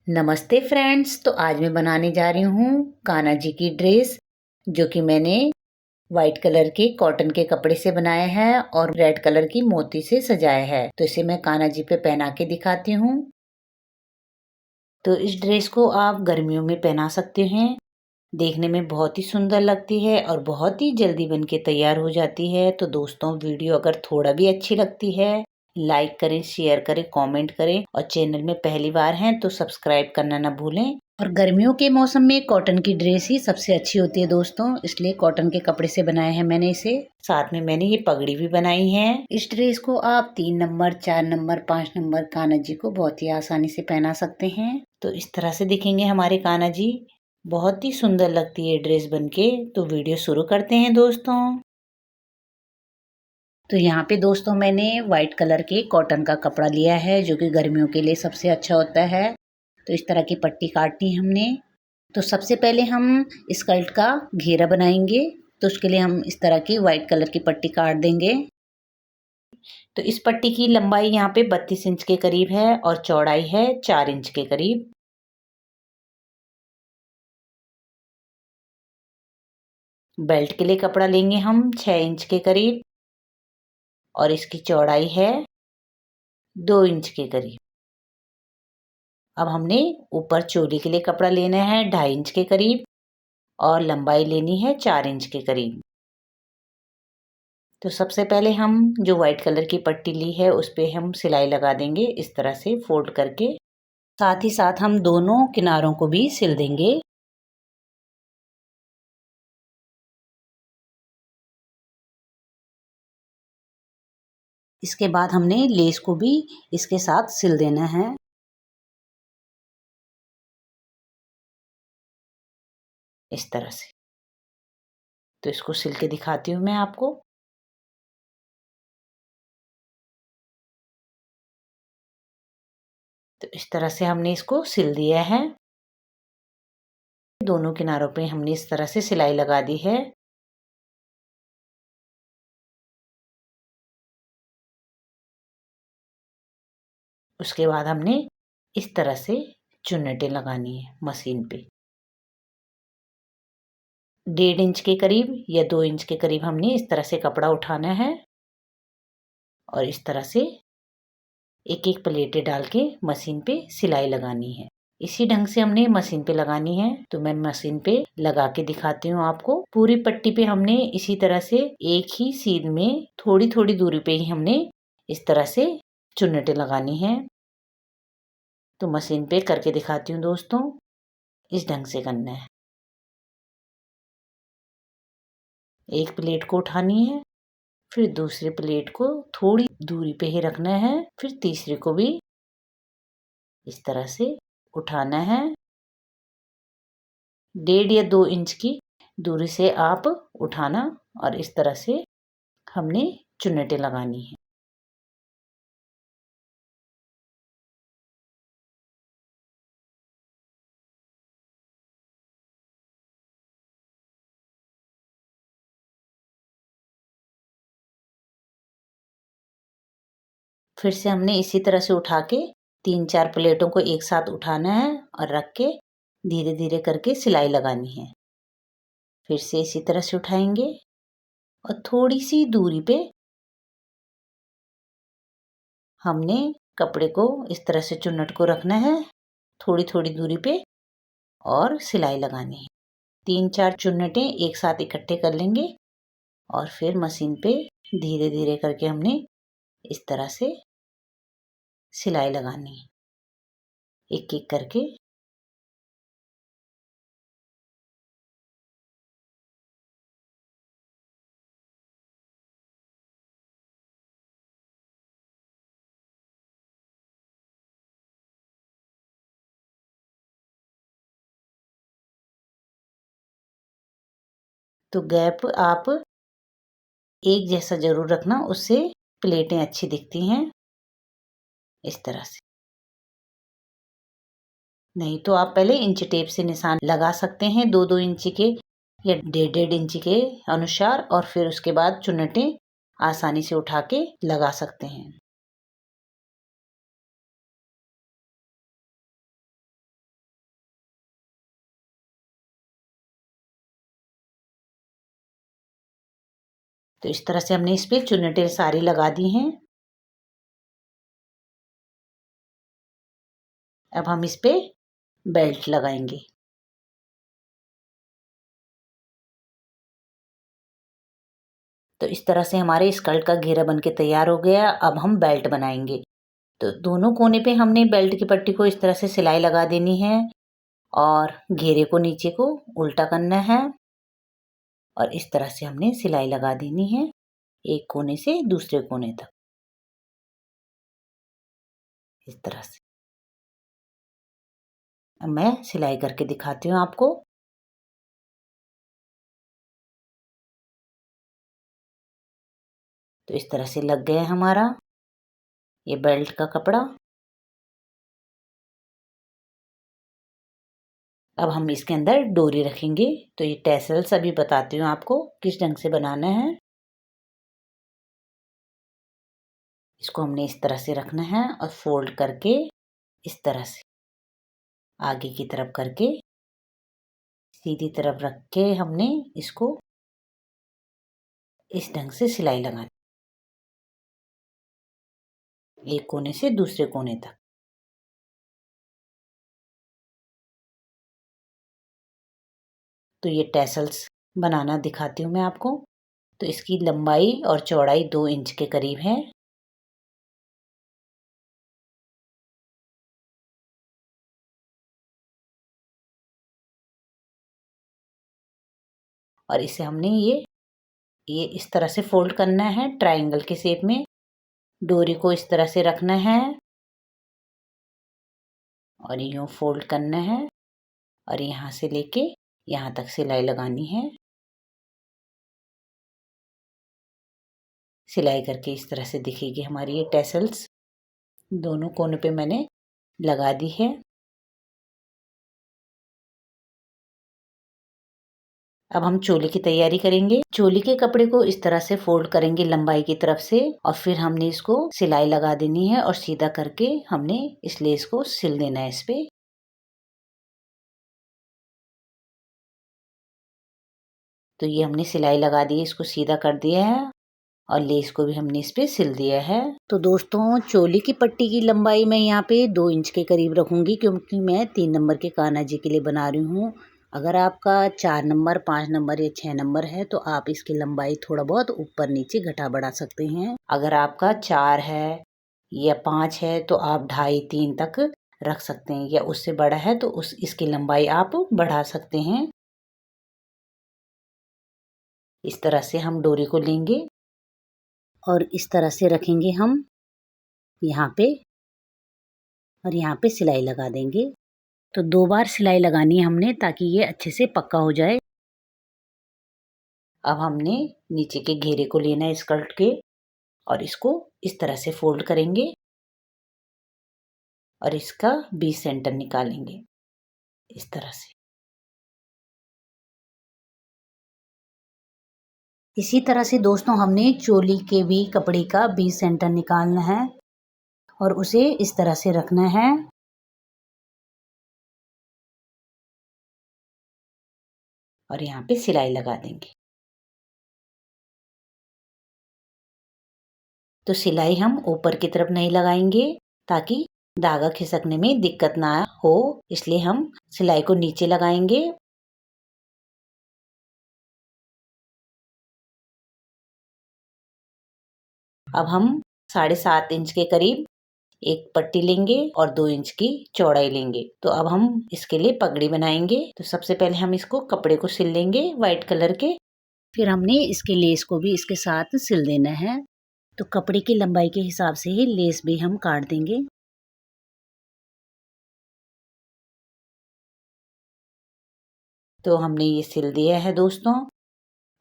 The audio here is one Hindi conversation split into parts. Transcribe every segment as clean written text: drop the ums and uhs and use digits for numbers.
नमस्ते फ्रेंड्स। तो आज मैं बनाने जा रही हूँ कान्हा जी की ड्रेस, जो कि मैंने वाइट कलर के कॉटन के कपड़े से बनाया है और रेड कलर की मोती से सजाया है। तो इसे मैं कान्हा जी पे पहना के दिखाती हूँ। तो इस ड्रेस को आप गर्मियों में पहना सकते हैं। देखने में बहुत ही सुंदर लगती है और बहुत ही जल्दी बन के तैयार हो जाती है। तो दोस्तों, वीडियो अगर थोड़ा भी अच्छी लगती है, लाइक करें, शेयर करें, कमेंट करें और चैनल में पहली बार हैं तो सब्सक्राइब करना ना भूलें। और गर्मियों के मौसम में कॉटन की ड्रेस ही सबसे अच्छी होती है दोस्तों, इसलिए कॉटन के कपड़े से बनाया है मैंने इसे। साथ में मैंने ये पगड़ी भी बनाई है। इस ड्रेस को आप 3 number, 4 number, 5 number Kanha ji को बहुत ही आसानी से पहना सकते हैं। तो इस तरह से दिखेंगे हमारे कान्हा जी। बहुत ही सुंदर लगती है ड्रेस बनके। तो वीडियो शुरू करते हैं दोस्तों। तो यहाँ पे दोस्तों मैंने व्हाइट कलर के कॉटन का कपड़ा लिया है, जो कि गर्मियों के लिए सबसे अच्छा होता है। तो इस तरह की पट्टी काटनी है हमने। तो सबसे पहले हम स्कर्ट का घेरा बनाएंगे। तो उसके लिए हम इस तरह की व्हाइट कलर की पट्टी काट देंगे। तो इस पट्टी की लंबाई यहाँ पे 32 इंच के करीब है और चौड़ाई है 4 इंच के करीब। बेल्ट के लिए कपड़ा लेंगे हम 6 इंच के करीब और इसकी चौड़ाई है 2 इंच के करीब। अब हमने ऊपर चोली के लिए कपड़ा लेना है 2.5 इंच के करीब और लंबाई लेनी है 4 इंच के करीब। तो सबसे पहले हम जो व्हाइट कलर की पट्टी ली है उस पे हम सिलाई लगा देंगे, इस तरह से फोल्ड करके। साथ ही साथ हम दोनों किनारों को भी सिल देंगे। इसके बाद हमने लेस को भी इसके साथ सिल देना है। इस तरह से। तो इसको सिल के दिखाती हूँ मैं आपको। तो इस तरह से हमने इसको सिल दिया है। दोनों किनारों पे हमने इस तरह से सिलाई लगा दी है। उसके बाद हमने इस तरह से चुन्नटें लगानी है मशीन पे। 1.5 इंच के करीब या 2 इंच के करीब हमने इस तरह से कपड़ा उठाना है और इस तरह से एक एक प्लेटें डाल के मशीन पे सिलाई लगानी है। इसी ढंग से हमने मशीन पे लगानी है। तो मैं मशीन पे लगा के दिखाती हूँ आपको। पूरी पट्टी पे हमने इसी तरह से एक ही सीध में थोड़ी थोड़ी दूरी पे ही हमने इस तरह से चुन्नटें लगानी है। तो मशीन पे करके दिखाती हूँ दोस्तों। इस ढंग से करना है। एक प्लेट को उठानी है, फिर दूसरी प्लेट को थोड़ी दूरी पे ही रखना है, फिर तीसरी को भी इस तरह से उठाना है। 1.5 या 2 इंच की दूरी से आप उठाना और इस तरह से हमने चुन्नटें लगानी है। फिर से हमने इसी तरह से उठा के 3-4 प्लेटों को एक साथ उठाना है और रख के धीरे धीरे करके सिलाई लगानी है। फिर से इसी तरह से उठाएंगे और थोड़ी सी दूरी पे हमने कपड़े को इस तरह से चुन्नट को रखना है, थोड़ी थोड़ी दूरी पे, और सिलाई लगानी है। 3-4 चुन्नटें एक साथ इकट्ठे कर लेंगे और फिर मशीन पे धीरे धीरे करके हमने इस तरह से सिलाई लगानी है, एक एक करके। तो गैप आप एक जैसा जरूर रखना, उससे प्लेटें अच्छी दिखती हैं। इस तरह से। नहीं तो आप पहले इंच टेप से निशान लगा सकते हैं, 2-2 इंच के या 1.5-1.5 इंच के अनुसार, और फिर उसके बाद चुन्नटें आसानी से उठा के लगा सकते हैं। तो इस तरह से हमने इस पे चुन्नटें सारी लगा दी हैं। अब हम इस पे बेल्ट लगाएंगे। तो इस तरह से हमारे स्कर्ट का घेरा बनके तैयार हो गया। अब हम बेल्ट बनाएंगे। तो दोनों कोने पे हमने बेल्ट की पट्टी को इस तरह से सिलाई लगा देनी है और घेरे को नीचे को उल्टा करना है और इस तरह से हमने सिलाई लगा देनी है एक कोने से दूसरे कोने तक, इस तरह से। अब मैं सिलाई करके दिखाती हूँ आपको। तो इस तरह से लग गया हमारा ये बेल्ट का कपड़ा। अब हम इसके अंदर डोरी रखेंगे। तो ये टैसल्स अभी बताती हूँ आपको किस ढंग से बनाना है। इसको हमने इस तरह से रखना है और फोल्ड करके इस तरह से आगे की तरफ करके सीधी तरफ रख के हमने इसको इस ढंग से सिलाई लगानी, एक कोने से दूसरे कोने तक। तो ये टैसल्स बनाना दिखाती हूँ मैं आपको। तो इसकी लंबाई और चौड़ाई 2 इंच के करीब है। और इसे हमने ये इस तरह से फोल्ड करना है ट्रायंगल के शेप में। डोरी को इस तरह से रखना है और यूं फोल्ड करना है और यहाँ से लेके यहाँ तक सिलाई लगानी है। सिलाई करके इस तरह से दिखेगी हमारी ये टैसल्स। दोनों कोने पे मैंने लगा दी है। अब हम चोली की तैयारी करेंगे। चोली के कपड़े को इस तरह से फोल्ड करेंगे लंबाई की तरफ से और फिर हमने इसको सिलाई लगा देनी है और सीधा करके हमने इस लेस को सिल देना है इस पे। तो ये हमने सिलाई लगा दी है, इसको सीधा कर दिया है और लेस को भी हमने इस पे सिल दिया है। तो दोस्तों चोली की पट्टी की लंबाई मैं यहाँ पे 2 इंच के करीब रखूंगी क्योंकि मैं 3 नंबर के कान्हा जी के लिए बना रही हूँ। अगर आपका 4 नंबर 5 नंबर या 6 नंबर है तो आप इसकी लंबाई थोड़ा बहुत ऊपर नीचे घटा बढ़ा सकते हैं। अगर आपका 4 है या 5 है तो आप 2.5-3 तक रख सकते हैं या उससे बड़ा है तो इसकी लंबाई आप बढ़ा सकते हैं। इस तरह से हम डोरी को लेंगे और इस तरह से रखेंगे हम यहाँ पे और यहाँ पे सिलाई लगा देंगे। तो 2 बार सिलाई लगानी है हमने ताकि ये अच्छे से पक्का हो जाए। अब हमने नीचे के घेरे को लेना है स्कर्ट के और इसको इस तरह से फोल्ड करेंगे और इसका 20 सेंटर निकालेंगे इस तरह से। इसी तरह से दोस्तों हमने चोली के भी कपड़े का 20 सेंटर निकालना है और उसे इस तरह से रखना है और यहाँ पे सिलाई लगा देंगे। तो सिलाई हम ऊपर की तरफ नहीं लगाएंगे ताकि धागा खिसकने में दिक्कत ना हो, इसलिए हम सिलाई को नीचे लगाएंगे। अब हम 7.5 इंच के करीब एक पट्टी लेंगे और 2 इंच की चौड़ाई लेंगे। तो अब हम इसके लिए पगड़ी बनाएंगे। तो सबसे पहले हम इसको कपड़े को सिल लेंगे व्हाइट कलर के, फिर हमने इसके लेस को भी इसके साथ सिल देना है। तो कपड़े की लंबाई के हिसाब से ही लेस भी हम काट देंगे। तो हमने ये सिल दिया है दोस्तों।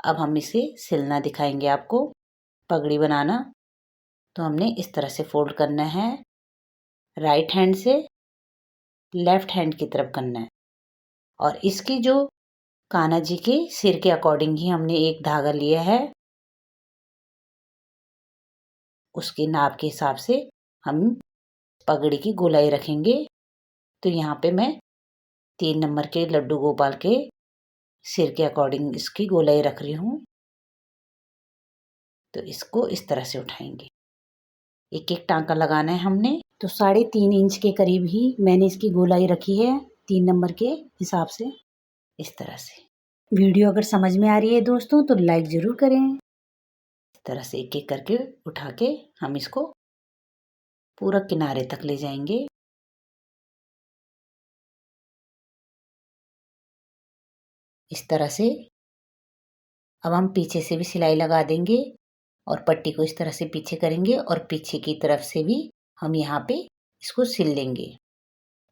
अब हम इसे सिलना दिखाएंगे आपको, पगड़ी बनाना। तो हमने इस तरह से फोल्ड करना है, राइट हैंड से लेफ्ट हैंड की तरफ करना है और इसकी जो कान्हा जी के सिर के अकॉर्डिंग ही हमने एक धागा लिया है, उसके नाप के हिसाब से हम पगड़ी की गोलाई रखेंगे। तो यहाँ पे मैं 3 नंबर के लड्डू गोपाल के सिर के अकॉर्डिंग इसकी गोलाई रख रही हूँ। तो इसको इस तरह से उठाएंगे। एक एक टांका लगाना है हमने। तो 3.5 इंच के करीब ही मैंने इसकी गोलाई रखी है 3 नंबर के हिसाब से, इस तरह से। वीडियो अगर समझ में आ रही है दोस्तों तो लाइक ज़रूर करें। इस तरह से एक एक करके उठा के हम इसको पूरा किनारे तक ले जाएंगे। इस तरह से अब हम पीछे से भी सिलाई लगा देंगे और पट्टी को इस तरह से पीछे करेंगे और पीछे की तरफ से भी हम यहाँ पे इसको सिल लेंगे।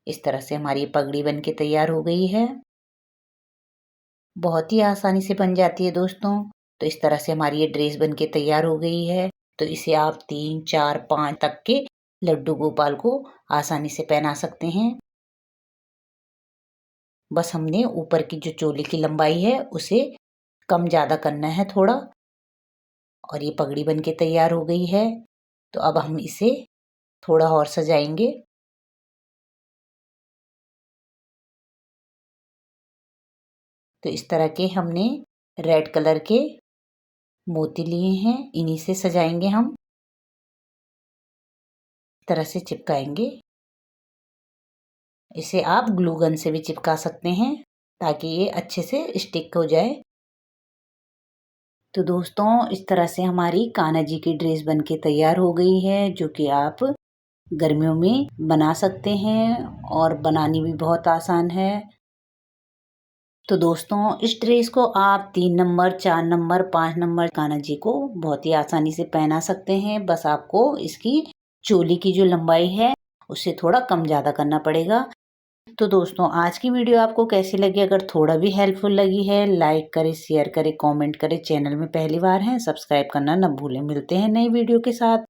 इस तरह से हमारी पगड़ी बन के तैयार हो गई है। बहुत ही आसानी से बन जाती है दोस्तों। तो इस तरह से हमारी ये ड्रेस बन के तैयार हो गई है। तो इसे आप 3, 4, 5 तक के लड्डू गोपाल को आसानी से पहना सकते हैं। बस हमने ऊपर की जो चोली की लंबाई है उसे कम ज़्यादा करना है थोड़ा। और ये पगड़ी बन के तैयार हो गई है। तो अब हम इसे थोड़ा और सजाएंगे। तो इस तरह के हमने रेड कलर के मोती लिए हैं, इन्हीं से सजाएंगे हम। इस तरह से चिपकाएंगे। इसे आप ग्लू गन से भी चिपका सकते हैं ताकि ये अच्छे से स्टिक हो जाए। तो दोस्तों इस तरह से हमारी कान्हा जी की ड्रेस बन के तैयार हो गई है, जो कि आप गर्मियों में बना सकते हैं और बनानी भी बहुत आसान है। तो दोस्तों इस ड्रेस को आप 3 number, 4 number, 5 number Kanha ji को बहुत ही आसानी से पहना सकते हैं। बस आपको इसकी चोली की जो लंबाई है उससे थोड़ा कम ज़्यादा करना पड़ेगा। तो दोस्तों आज की वीडियो आपको कैसी लगी? अगर थोड़ा भी हेल्पफुल लगी है लाइक करें, शेयर करें, कमेंट करें। चैनल में पहली बार हैं सब्सक्राइब करना न भूलें। मिलते हैं नई वीडियो के साथ।